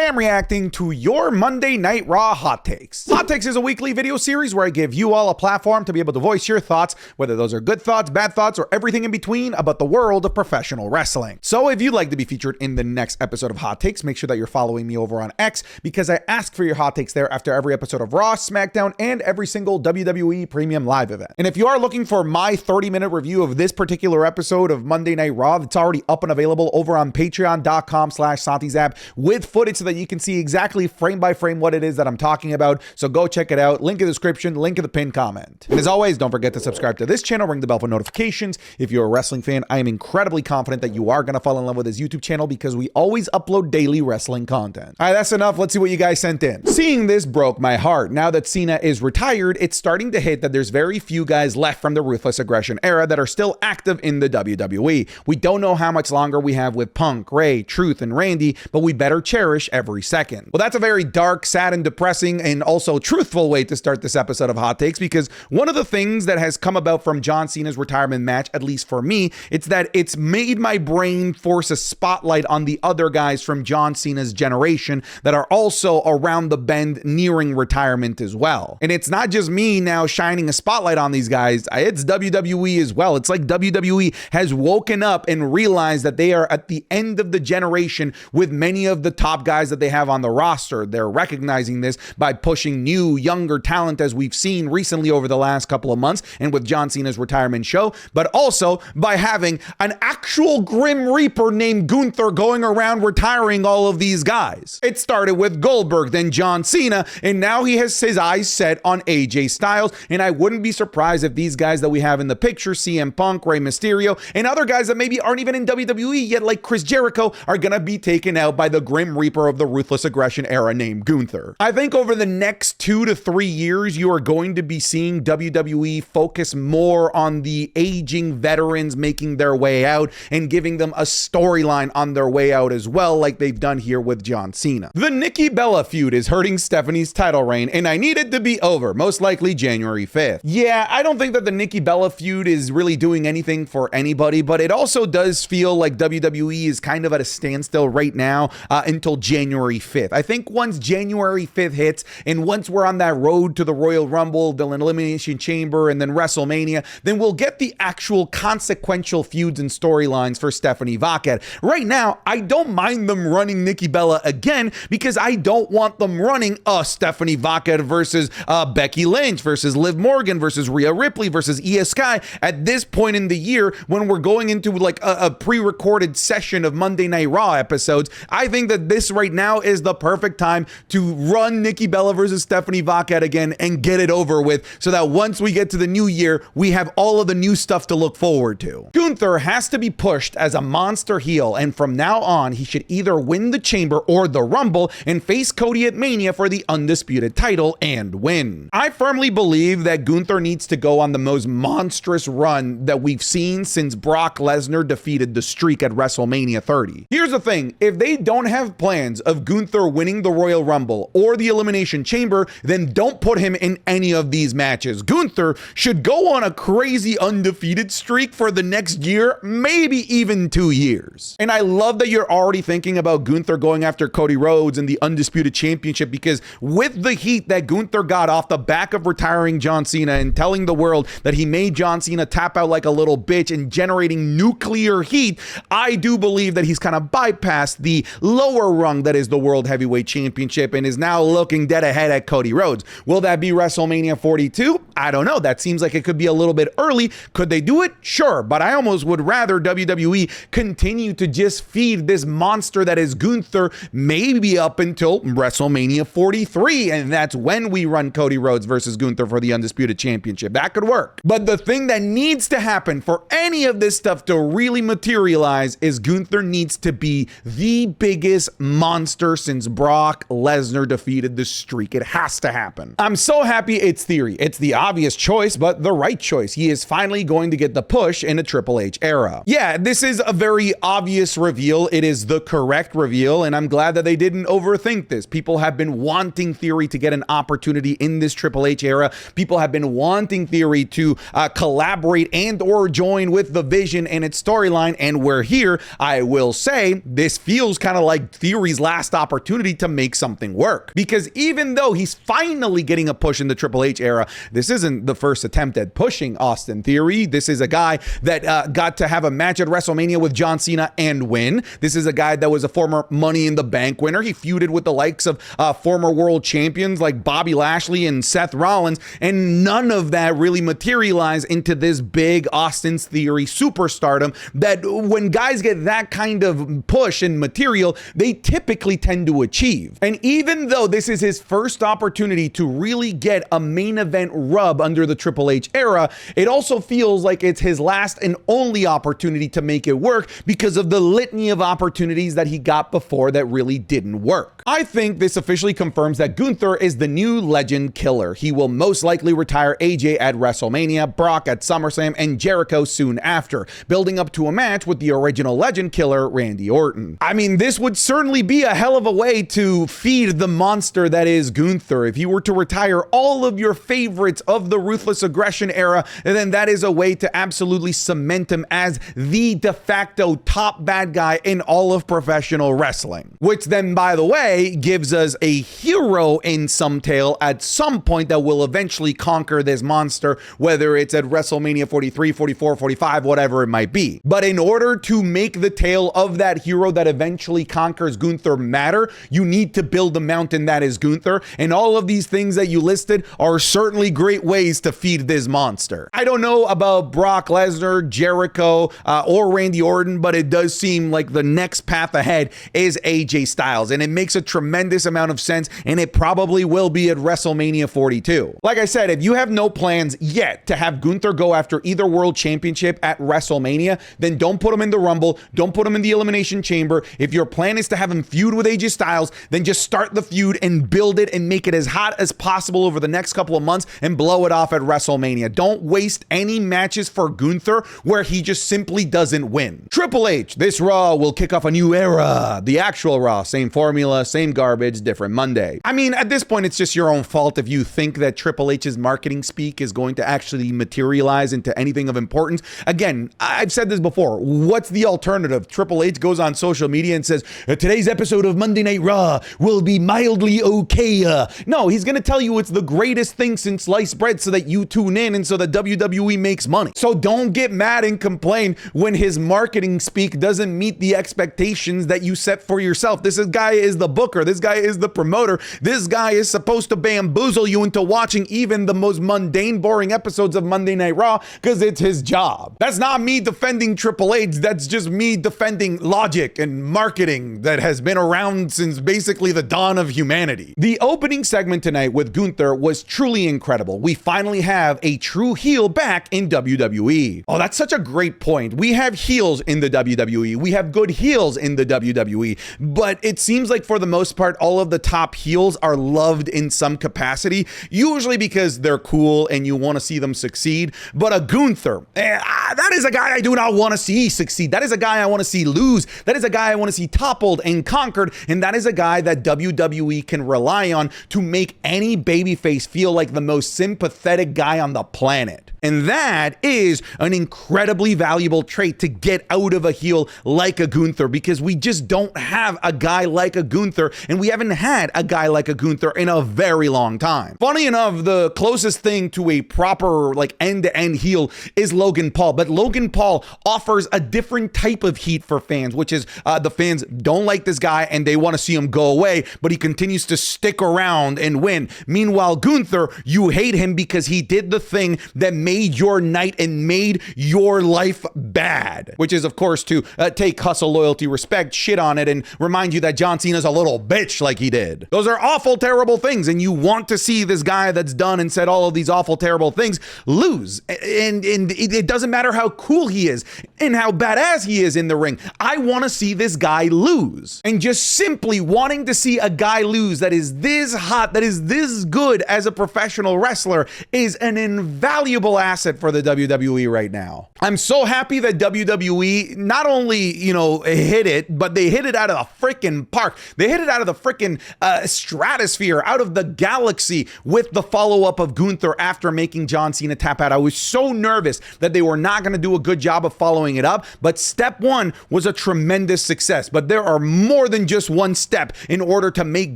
am reacting to your Monday Night Raw Hot Takes. Hot Takes is a weekly video series where I give you all a platform to be able to voice your thoughts, whether those are good thoughts, bad thoughts, or everything in between about the world of professional wrestling. So if you'd like to be featured in the next episode of Hot Takes, make sure that you're following me over on X, because I ask for your hot takes there after every episode of Raw, SmackDown, and every single WWE Premium Live event. And if you are looking for my 30-minute review of this particular episode of Monday Night Raw, it's already up and available over on patreon.com/SantiZap with footage so that you can see exactly frame by frame what it is that I'm talking about. So go check it out. Link in the description, link in the pinned comment. And as always, don't forget to subscribe to this channel, ring the bell for notifications. If you're a wrestling fan, I am incredibly confident that you are going to fall in love with this YouTube channel because we always upload daily wrestling content. All right, that's enough. Let's see what you guys sent in. Seeing this broke my heart. Now that Cena is retired, it's starting to hit that there's very few guys left from the Ruthless Aggression era that are still active in the WWE. We don't know how much longer we have with Punk, Ray, Truth, and Randy, but we better cherish every second. Well, that's a very dark, sad, and depressing and also truthful way to start this episode of Hot Takes, because one of the things that has come about from John Cena's retirement match, at least for me, it's that it's made my brain force a spotlight on the other guys from John Cena's generation that are also around the bend nearing retirement as well. And it's not just me now shining a spotlight on these guys, it's WWE as well. It's like WWE has woken up and realized that they are at the end of the generation with many of the top guys that they have on the roster. They're recognizing this by pushing new, younger talent, as we've seen recently over the last couple of months and with John Cena's retirement show, but also by having an actual Grim Reaper named Gunther going around retiring all of these guys. It started with Goldberg, then John Cena, and now he has his eyes set on AJ Styles, and I wouldn't be surprised if these guys that we have in the picture, CM Punk, Rey Mysterio, and other guys that maybe aren't even in WWE yet, like Chris Jericho, are gonna be taken out by the Grim Reaper of the Ruthless Aggression era named Gunther. I think over the next 2 to 3 years, you are going to be seeing WWE focus more on the aging veterans making their way out and giving them a storyline on their way out as well, like they've done here with John Cena. The Nikki Bella feud is hurting Stephanie's title reign, and I need it to be over, most likely January 5th. Yeah, I don't think that the Nikki Bella feud is really doing anything for anybody, but it also does feel like WWE is kind of at a standstill right now until January 5th. I think once January 5th hits, and once we're on that road to the Royal Rumble, the Elimination Chamber, and then WrestleMania, then we'll get the actual consequential feuds and storylines for Stephanie Vaquette. Right now, I don't mind them running Nikki Bella again because I don't want them running Stephanie Vaquette versus Becky Lynch versus Liv Morgan versus Rhea Ripley versus Io Sky at this point in the year when we're going into like a pre-recorded session of Monday Night Raw episodes. I think that this right now is the perfect time to run Nikki Bella versus Stephanie Vaquette again and get it over with so that once we get to the new year, we have all of the new stuff to look forward to. Gunther has to be pushed as a monster heel, and from now on, he should either win the Chamber or the Rumble and face Cody at Mania for the undisputed title and win. I firmly believe that Gunther needs to go on the most monstrous run that we've seen since Brock Lesnar defeated the Streak at WrestleMania 30. Here's the thing, if they don't have plans of Gunther winning the Royal Rumble or the Elimination Chamber, then don't put him in any of these matches. Gunther should go on a crazy undefeated streak for the next year, maybe even 2 years. And I love that you're already thinking about Gunther going after Cody Rhodes and the Undisputed Championship, because with the heat that Gunther got off the back of retiring John Cena and telling the world that he made John Cena tap out like a little bitch and generating nuclear heat, I do believe that he's kind of bypassed the lower rung that is the World Heavyweight Championship and is now looking dead ahead at Cody Rhodes. Will that be WrestleMania 42? I don't know. That seems like it could be a little bit early. Could they do it? Sure, but I almost would rather WWE continue to just feed this monster that is Gunther maybe up until WrestleMania 43, and that's when we run Cody Rhodes versus Gunther for the Undisputed Championship. That could work. But the thing that needs to happen for any of this stuff to really materialize is Gunther needs to be the biggest monster since Brock Lesnar defeated the Streak. It has to happen. I'm so happy it's Theory. It's the obvious choice, but the right choice. He is finally going to get the push in a Triple H era. Yeah, this is a very obvious reveal. It is the correct reveal, and I'm glad that they didn't overthink this. People have been wanting Theory to get an opportunity in this Triple H era. People have been wanting Theory to collaborate and or join with the Vision and its storyline, and we're here. I will say, this feels kind of like Theory's last last opportunity to make something work. Because even though he's finally getting a push in the Triple H era, this isn't the first attempt at pushing Austin Theory. This is a guy that got to have a match at WrestleMania with John Cena and win. This is a guy that was a former Money in the Bank winner. He feuded with the likes of former world champions like Bobby Lashley and Seth Rollins, and none of that really materialized into this big Austin's Theory superstardom that when guys get that kind of push and material, they typically tend to achieve. And even though this is his first opportunity to really get a main event rub under the Triple H era, it also feels like it's his last and only opportunity to make it work because of the litany of opportunities that he got before that really didn't work. I think this officially confirms that Gunther is the new legend killer. He will most likely retire AJ at WrestleMania, Brock at SummerSlam, and Jericho soon after, building up to a match with the original legend killer, Randy Orton. I mean, this would certainly be a hell of a way to feed the monster that is Gunther. If you were to retire all of your favorites of the Ruthless Aggression era, then that is a way to absolutely cement him as the de facto top bad guy in all of professional wrestling. Which then, by the way, gives us a hero in some tale at some point that will eventually conquer this monster, whether it's at WrestleMania 43, 44, 45, whatever it might be. But in order to make the tale of that hero that eventually conquers Gunther matter, you need to build the mountain that is Gunther, and all of these things that you listed are certainly great ways to feed this monster. I don't know about Brock Lesnar, Jericho, or Randy Orton, but it does seem like the next path ahead is AJ Styles, and it makes a tremendous amount of sense, and it probably will be at WrestleMania 42. Like I said, if you have no plans yet to have Gunther go after either world championship at WrestleMania, then don't put him in the Rumble, don't put him in the Elimination Chamber. If your plan is to have him feud with AJ Styles, then just start the feud and build it and make it as hot as possible over the next couple of months and blow it off at WrestleMania. Don't waste any matches for Gunther where he just simply doesn't win. Triple H, this Raw will kick off a new era. The actual Raw, same formula, same garbage, different Monday. I mean, at this point, it's just your own fault if you think that Triple H's marketing speak is going to actually materialize into anything of importance. Again, I've said this before. What's the alternative? Triple H goes on social media and says, today's episode of Monday Night Raw will be mildly okay. No, he's going to tell you it's the greatest thing since sliced bread so that you tune in and so that WWE makes money. So don't get mad and complain when his marketing speak doesn't meet the expectations that you set for yourself. This guy is the booker. This guy is the promoter. This guy is supposed to bamboozle you into watching even the most mundane, boring episodes of Monday Night Raw because it's his job. That's not me defending Triple H. That's just me defending logic and marketing that has been around since basically the dawn of humanity. The opening segment tonight with Gunther was truly incredible. We finally have a true heel back in WWE. Oh, that's such a great point. We have heels in the WWE. We have good heels in the WWE, but it seems like for the most part, all of the top heels are loved in some capacity, usually because they're cool and you want to see them succeed. But a Gunther, that is a guy I do not want to see succeed. That is a guy I want to see lose. That is a guy I want to see toppled and conquered. And that is a guy that WWE can rely on to make any babyface feel like the most sympathetic guy on the planet. And that is an incredibly valuable trait to get out of a heel like a Gunther, because we just don't have a guy like a Gunther, and we haven't had a guy like a Gunther in a very long time. Funny enough, the closest thing to a proper like end-to-end heel is Logan Paul, but Logan Paul offers a different type of heat for fans, which is the fans don't like this guy and they want to see him go away, but he continues to stick around and win. Meanwhile, Gunther, you hate him because he did the thing that made your night and made your life bad, which is, of course, to take hustle, loyalty, respect, shit on it, and remind you that John Cena's a little bitch like he did. Those are awful, terrible things, and you want to see this guy that's done and said all of these awful, terrible things lose. And it doesn't matter how cool he is and how badass he is in the ring. I want to see this guy lose. And just simply wanting to see a guy lose that is this hot, that is this good as a professional wrestler is an invaluable asset for the WWE right now. I'm so happy that WWE not only, hit it, but they hit it out of the freaking park. They hit it out of the freaking stratosphere, out of the galaxy with the follow-up of Gunther after making John Cena tap out. I was so nervous that they were not going to do a good job of following it up, but step one was a tremendous success. But there are more than just one step in order to make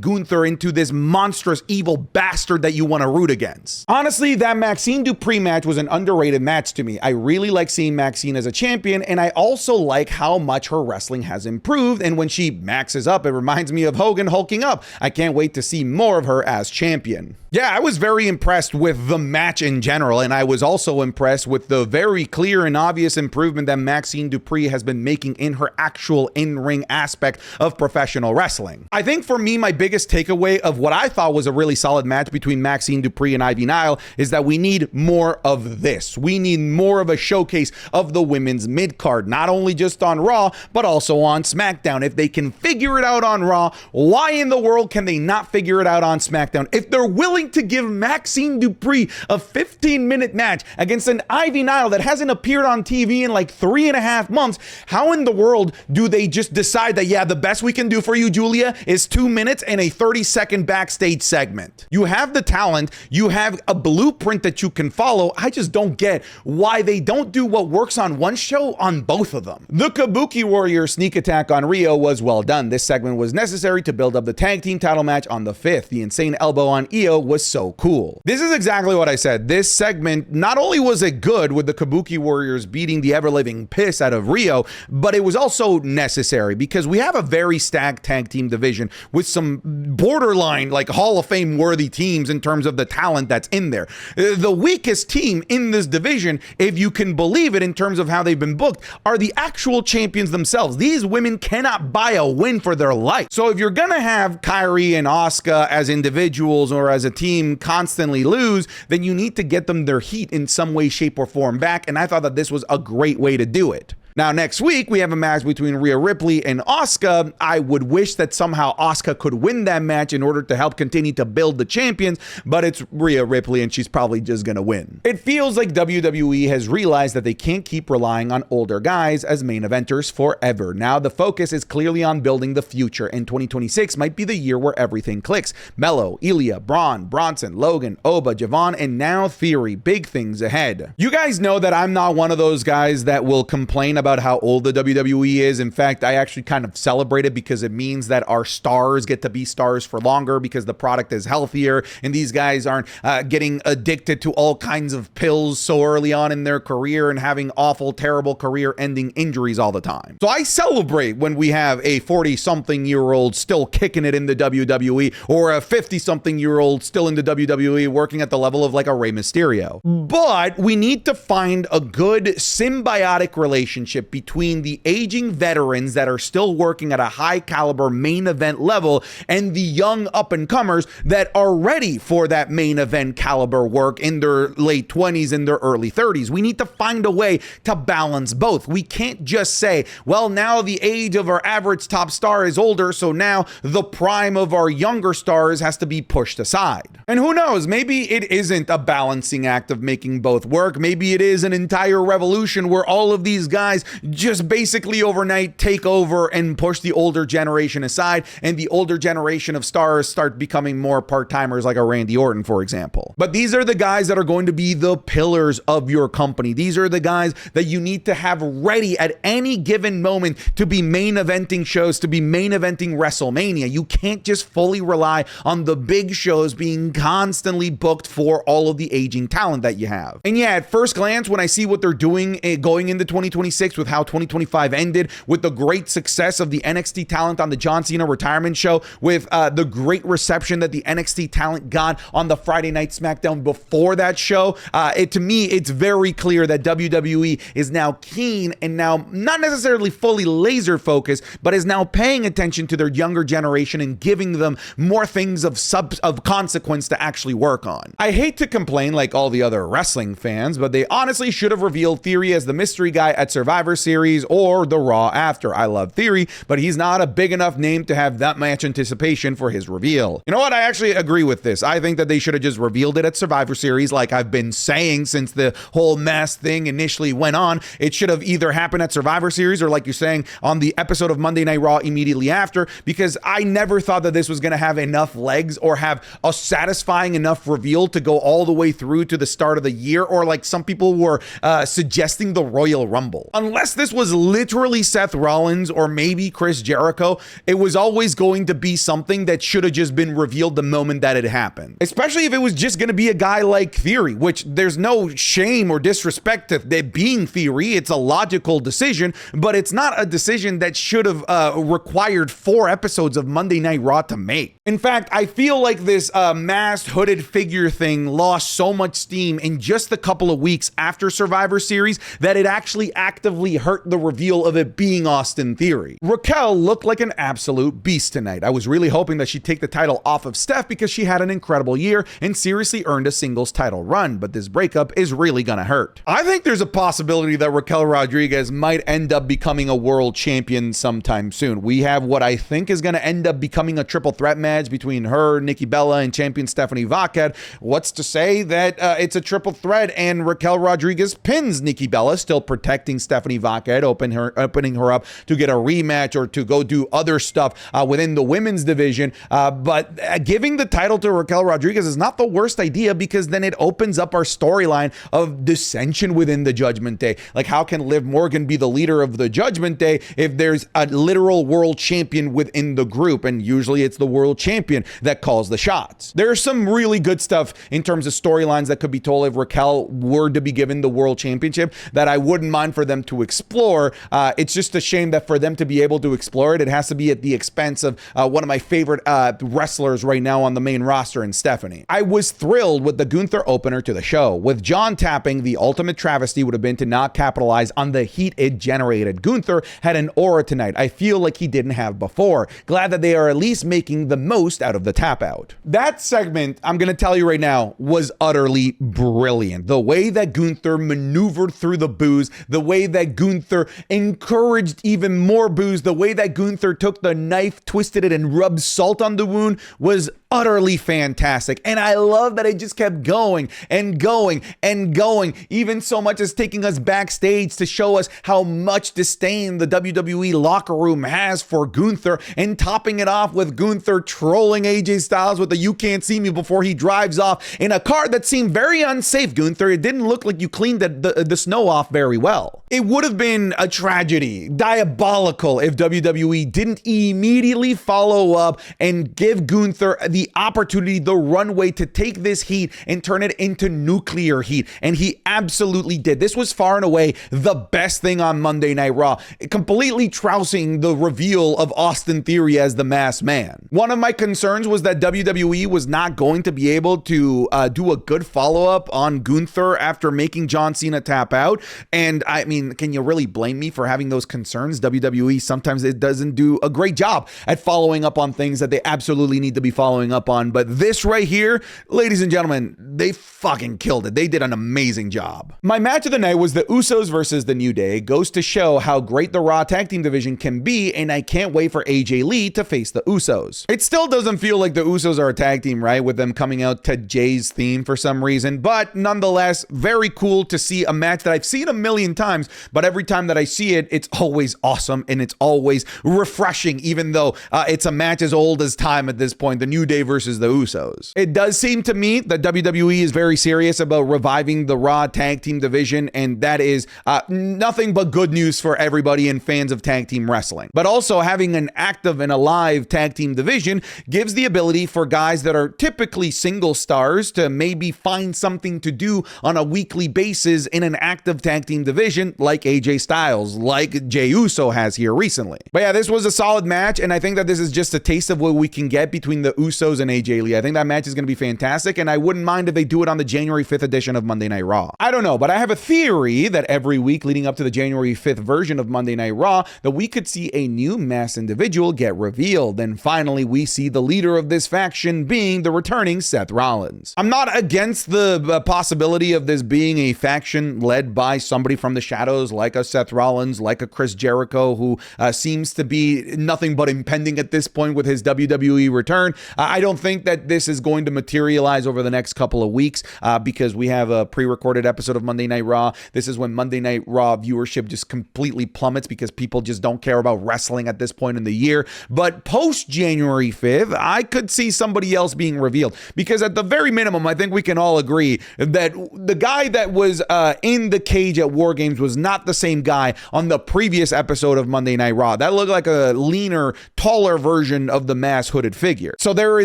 Gunther into this monstrous evil bastard that you want to root against. Honestly, that Maxine Dupri match was an underrated match to me. I really like seeing Maxine as a champion, and I also like how much her wrestling has improved, and when she maxes up, it reminds me of Hogan hulking up. I can't wait to see more of her as champion. Yeah, I was very impressed with the match in general, and I was also impressed with the very clear and obvious improvement that Maxine Dupri has been making in her actual in-ring aspect of professional wrestling. I think for me, my biggest takeaway of what I thought was a really solid match between Maxine Dupri and Ivy Nile is that we need more of this. We need more of a showcase of the women's mid-card, not only just on Raw, but also on SmackDown. If they can figure it out on Raw, why in the world can they not figure it out on SmackDown? If they're willing to give Maxine Dupri a 15-minute match against an Ivy Nile that hasn't appeared on TV in like 3.5 months, how in the world do they just decide that, yeah, the best we can do for you, Julia, is 2 minutes and a 30-second backstage segment? You have the talent, you have a blueprint that you can follow. I just don't get why they don't do what works on one show on both of them. The Kabuki Warrior sneak attack on Rio was well done. This segment was necessary to build up the tag team title match on the 5th. The insane elbow on Io was so cool. This is exactly what I said. This segment, not only was it good with the Kabuki Warriors beating the ever-living piss out of Rio, but it was also necessary because we have a very stacked tag team division with some borderline like Hall of Fame worthy teams in terms of the talent that's in there. The weakest team in this division, if you can believe it in terms of how they've been booked, are the actual champions themselves. These women cannot buy a win for their life. So if you're gonna have Kairi and Asuka as individuals or as a team constantly lose, then you need to get them their heat in some way, shape, or form back, and I thought that this was a great way to do it. Now, next week, we have a match between Rhea Ripley and Asuka. I would wish that somehow Asuka could win that match in order to help continue to build the champions, but it's Rhea Ripley and she's probably just gonna win. It feels like WWE has realized that they can't keep relying on older guys as main eventers forever. Now, the focus is clearly on building the future, and 2026 might be the year where everything clicks. Melo, Ilya, Braun, Bronson, Logan, Oba, Javon, and now Theory. Big things ahead. You guys know that I'm not one of those guys that will complain about how old the WWE is. In fact, I actually kind of celebrate it because it means that our stars get to be stars for longer because the product is healthier and these guys aren't getting addicted to all kinds of pills so early on in their career and having awful, terrible career-ending injuries all the time. So I celebrate when we have a 40-something-year-old still kicking it in the WWE or a 50-something-year-old still in the WWE working at the level of like a Rey Mysterio. But we need to find a good symbiotic relationship between the aging veterans that are still working at a high caliber main event level and the young up and comers that are ready for that main event caliber work in their late 20s and their early 30s. We need to find a way to balance both. We can't just say, well, now the age of our average top star is older, so now the prime of our younger stars has to be pushed aside. And who knows, maybe it isn't a balancing act of making both work. Maybe it is an entire revolution where all of these guys just basically overnight take over and push the older generation aside, and the older generation of stars start becoming more part-timers like a Randy Orton, for example. But these are the guys that are going to be the pillars of your company. These are the guys that you need to have ready at any given moment to be main eventing shows, to be main eventing WrestleMania. You can't just fully rely on the big shows being constantly booked for all of the aging talent that you have. And yeah, at first glance, when I see what they're doing going into 2026 with how 2025 ended, with the great success of the NXT talent on the John Cena retirement show, with the great reception that the NXT talent got on the Friday Night SmackDown before that show, to me, it's very clear that WWE is now keen and now not necessarily fully laser focused, but is now paying attention to their younger generation and giving them more things of consequence to actually work on. I hate to complain like all the other wrestling fans, but they honestly should have revealed Theory as the mystery guy at Survivor Series or the Raw after. I love Theory, but he's not a big enough name to have that much anticipation for his reveal. You know what? I actually agree with this. I think that they should have just revealed it at Survivor Series like I've been saying since the whole mask thing initially went on. It should have either happened at Survivor Series or, like you're saying, on the episode of Monday Night Raw immediately after, because I never thought that this was going to have enough legs or have a satisfying enough reveal to go all the way through to the start of the year, or like some people were suggesting the Royal Rumble. Unless this was literally Seth Rollins or maybe Chris Jericho, it was always going to be something that should have just been revealed the moment that it happened. Especially if it was just going to be a guy like Theory, which there's no shame or disrespect to it being Theory. It's a logical decision, but it's not a decision that should have required 4 episodes of Monday Night Raw to make. In fact, I feel like this masked hooded figure thing lost so much steam in just a couple of weeks after Survivor Series that it actually actively hurt the reveal of it being Austin Theory. Raquel looked like an absolute beast tonight. I was really hoping that she'd take the title off of Steph because she had an incredible year and seriously earned a singles title run, but this breakup is really gonna hurt. I think there's a possibility that Raquel Rodriguez might end up becoming a world champion sometime soon. We have what I think is gonna end up becoming a triple threat match between her, Nikki Bella, and champion Stephanie Vaked. What's to say that it's a triple threat and Raquel Rodriguez pins Nikki Bella, still protecting Stephanie Vaked, opening her up to get a rematch or to go do other stuff within the women's division. But giving the title to Raquel Rodriguez is not the worst idea, because then it opens up our storyline of dissension within the Judgment Day. Like, how can Liv Morgan be the leader of the Judgment Day if there's a literal world champion within the group? And usually it's the world champion that calls the shots. There's some really good stuff in terms of storylines that could be told if Raquel were to be given the world championship that I wouldn't mind for them to explore. It's just a shame that for them to be able to explore it, it has to be at the expense of one of my favorite wrestlers right now on the main roster in Stephanie. I was thrilled with the Gunther opener to the show. With John tapping, the ultimate travesty would have been to not capitalize on the heat it generated. Gunther had an aura tonight I feel like he didn't have before. Glad that they are at least making the most out of the tap out. That segment, I'm going to tell you right now, was utterly brilliant. The way that Gunther maneuvered through the boos, the way that Gunther encouraged even more boos, the way that Gunther took the knife, twisted it, and rubbed salt on the wound was utterly fantastic. And I love that it just kept going and going and going, even so much as taking us backstage to show us how much disdain the WWE locker room has for Gunther, and topping it off with Gunther trolling AJ Styles with the "you can't see me" before he drives off in a car that seemed very unsafe. Gunther, it didn't look like you cleaned the snow off very well. It would have been a tragedy, diabolical, if WWE didn't immediately follow up and give Gunther the opportunity, the runway to take this heat and turn it into nuclear heat. And he absolutely did. This was far and away the best thing on Monday Night Raw, completely trouncing the reveal of Austin Theory as the masked man. One of my concerns was that WWE was not going to be able to do a good follow-up on Gunther after making John Cena tap out. And I mean, can you really blame me for having those concerns? WWE sometimes it doesn't do a great job at following up on things that they absolutely need to be following up on. But this right here, ladies and gentlemen, they fucking killed it. They did an amazing job. My match of the night was the Usos versus the New Day. It goes to show how great the Raw tag team division can be, and I can't wait for AJ Lee to face the Usos. It still doesn't feel like the Usos are a tag team, right? With them coming out to Jay's theme for some reason, but nonetheless, very cool to see a match that I've seen a million times, but every time that I see it, it's always awesome and it's always refreshing, even though it's a match as old as time at this point, the New Day versus the Usos. It does seem to me that WWE is very serious about reviving the Raw tag team division, and that is nothing but good news for everybody and fans of tag team wrestling. But also having an active and alive tag team division gives the ability for guys that are typically single stars to maybe find something to do on a weekly basis in an active tag team division, like AJ Styles, like Jey Uso has here recently. But yeah, this was a solid match, and I think that this is just a taste of what we can get between the Usos and AJ Lee. I think that match is going to be fantastic, and I wouldn't mind if they do it on the January 5th edition of Monday Night Raw. I don't know, but I have a theory that every week leading up to the January 5th version of Monday Night Raw, that we could see a new masked individual get revealed, and finally we see the leader of this faction being the returning Seth Rollins. I'm not against the possibility of this being a faction led by somebody from the shadows, like a Seth Rollins, like a Chris Jericho, who seems to be nothing but impending at this point with his WWE return. I don't think that this is going to materialize over the next couple of weeks because we have a pre-recorded episode of Monday Night Raw. This is when Monday Night Raw viewership just completely plummets because people just don't care about wrestling at this point in the year. But post January 5th, I could see somebody else being revealed, because at the very minimum, I think we can all agree that the guy that was in the cage at War Games was not the same guy on the previous episode of Monday Night Raw. That looked like a leaner, taller version of the masked hooded figure. So there is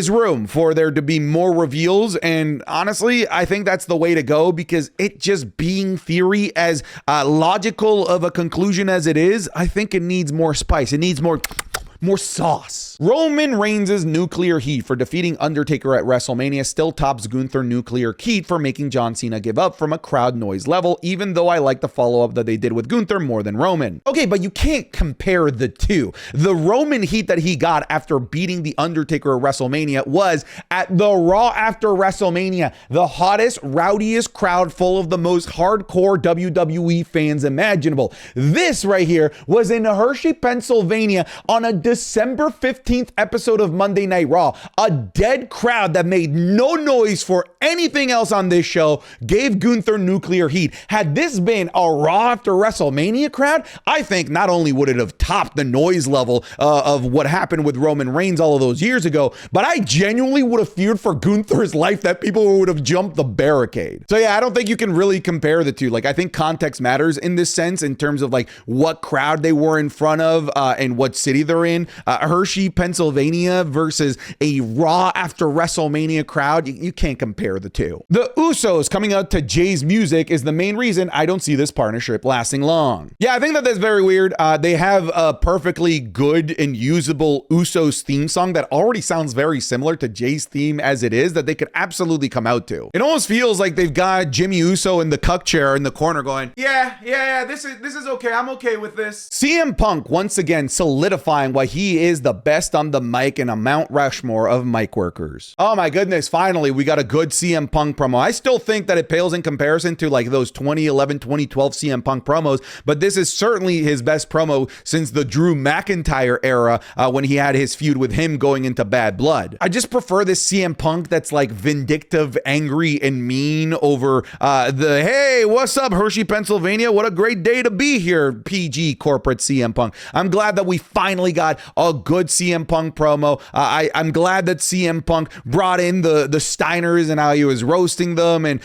room for there to be more reveals, and honestly, I think that's the way to go, because it just being theory, as logical of a conclusion as it is, I think it needs more spice. It needs more sauce. Roman Reigns' nuclear heat for defeating Undertaker at WrestleMania still tops Gunther nuclear heat for making John Cena give up from a crowd noise level, even though I like the follow-up that they did with Gunther more than Roman. Okay, but you can't compare the two. The Roman heat that he got after beating the Undertaker at WrestleMania was at the Raw after WrestleMania, the hottest, rowdiest crowd full of the most hardcore WWE fans imaginable. This right here was in Hershey, Pennsylvania on a December 15th episode of Monday Night Raw. A dead crowd that made no noise for anything else on this show gave Gunther nuclear heat. Had this been a Raw after WrestleMania crowd, I think not only would it have topped the noise level of what happened with Roman Reigns all of those years ago, but I genuinely would have feared for Gunther's life that people would have jumped the barricade. So yeah, I don't think you can really compare the two. Like, I think context matters in this sense, in terms of like what crowd they were in front of and what city they're in. Hershey, Pennsylvania versus a Raw after WrestleMania crowd, you can't compare the two. The Usos coming out to Jay's music is the main reason I don't see this partnership lasting long. Yeah, I think that that's very weird. They have a perfectly good and usable Usos theme song that already sounds very similar to Jay's theme as it is, that they could absolutely come out to. It almost feels like they've got Jimmy Uso in the cuck chair in the corner going, yeah, this is okay. I'm okay with this. CM Punk once again solidifying why he is the best on the mic and a Mount Rushmore of mic workers. Oh my goodness, finally we got a good CM Punk promo. I still think that it pales in comparison to like those 2011, 2012 CM Punk promos, but this is certainly his best promo since the Drew McIntyre era when he had his feud with him going into Bad Blood. I just prefer this CM Punk that's like vindictive, angry, and mean over the, hey, what's up, Hershey, Pennsylvania? What a great day to be here, PG corporate CM Punk. I'm glad that we finally got a good CM Punk promo. I'm glad that CM Punk brought in the Steiners and how he was roasting them and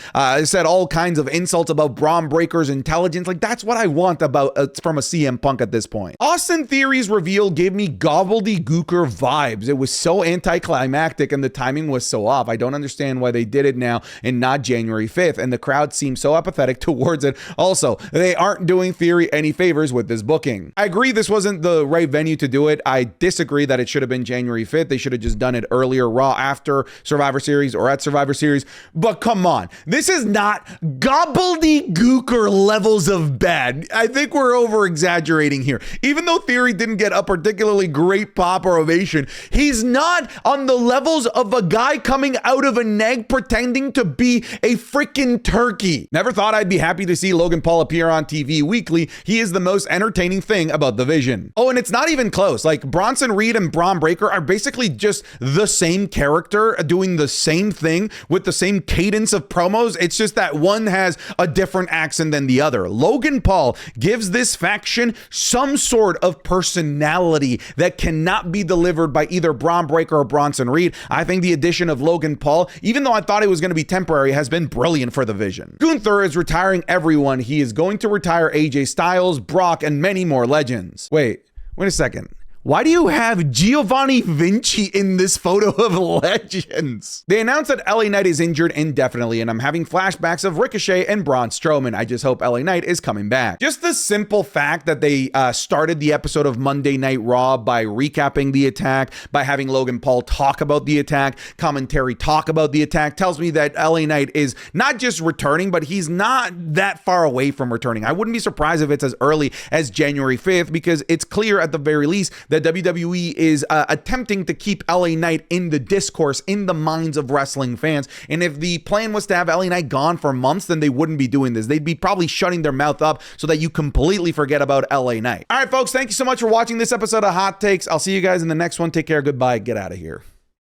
said all kinds of insults about Braun Breaker's intelligence. Like, that's what I want about from a CM Punk at this point. Austin Theory's reveal gave me gobbledygooker vibes. It was so anticlimactic and the timing was so off. I don't understand why they did it now and not January 5th, and the crowd seemed so apathetic towards it. Also, they aren't doing Theory any favors with this booking. I agree this wasn't the right venue to do it. I disagree that it should have been January 5th. They should have just done it earlier, Raw after Survivor Series or at Survivor Series. But come on, this is not gobbledygooker levels of bad. I think we're over exaggerating here. Even though Theory didn't get a particularly great pop or ovation, he's not on the levels of a guy coming out of an egg pretending to be a freaking turkey. Never thought I'd be happy to see Logan Paul appear on TV weekly. He is the most entertaining thing about the Vision. Oh, and it's not even close. Like, Bronson Reed and Braun Breaker are basically just the same character doing the same thing with the same cadence of promos. It's just that one has a different accent than the other. Logan Paul gives this faction some sort of personality that cannot be delivered by either Braun Breaker or Bronson Reed. I think the addition of Logan Paul, even though I thought it was going to be temporary, has been brilliant for the Vision. Gunther is retiring everyone. He is going to retire AJ Styles, Brock, and many more legends. Wait a second. Why do you have Giovanni Vinci in this photo of legends? They announced that LA Knight is injured indefinitely, and I'm having flashbacks of Ricochet and Braun Strowman. I just hope LA Knight is coming back. Just the simple fact that they started the episode of Monday Night Raw by recapping the attack, by having Logan Paul talk about the attack, commentary talk about the attack, tells me that LA Knight is not just returning, but he's not that far away from returning. I wouldn't be surprised if it's as early as January 5th, because it's clear at the very least that WWE is attempting to keep LA Knight in the discourse, in the minds of wrestling fans. And if the plan was to have LA Knight gone for months, then they wouldn't be doing this. They'd be probably shutting their mouth up so that you completely forget about LA Knight. All right, folks, thank you so much for watching this episode of Hot Takes. I'll see you guys in the next one. Take care. Goodbye. Get out of here.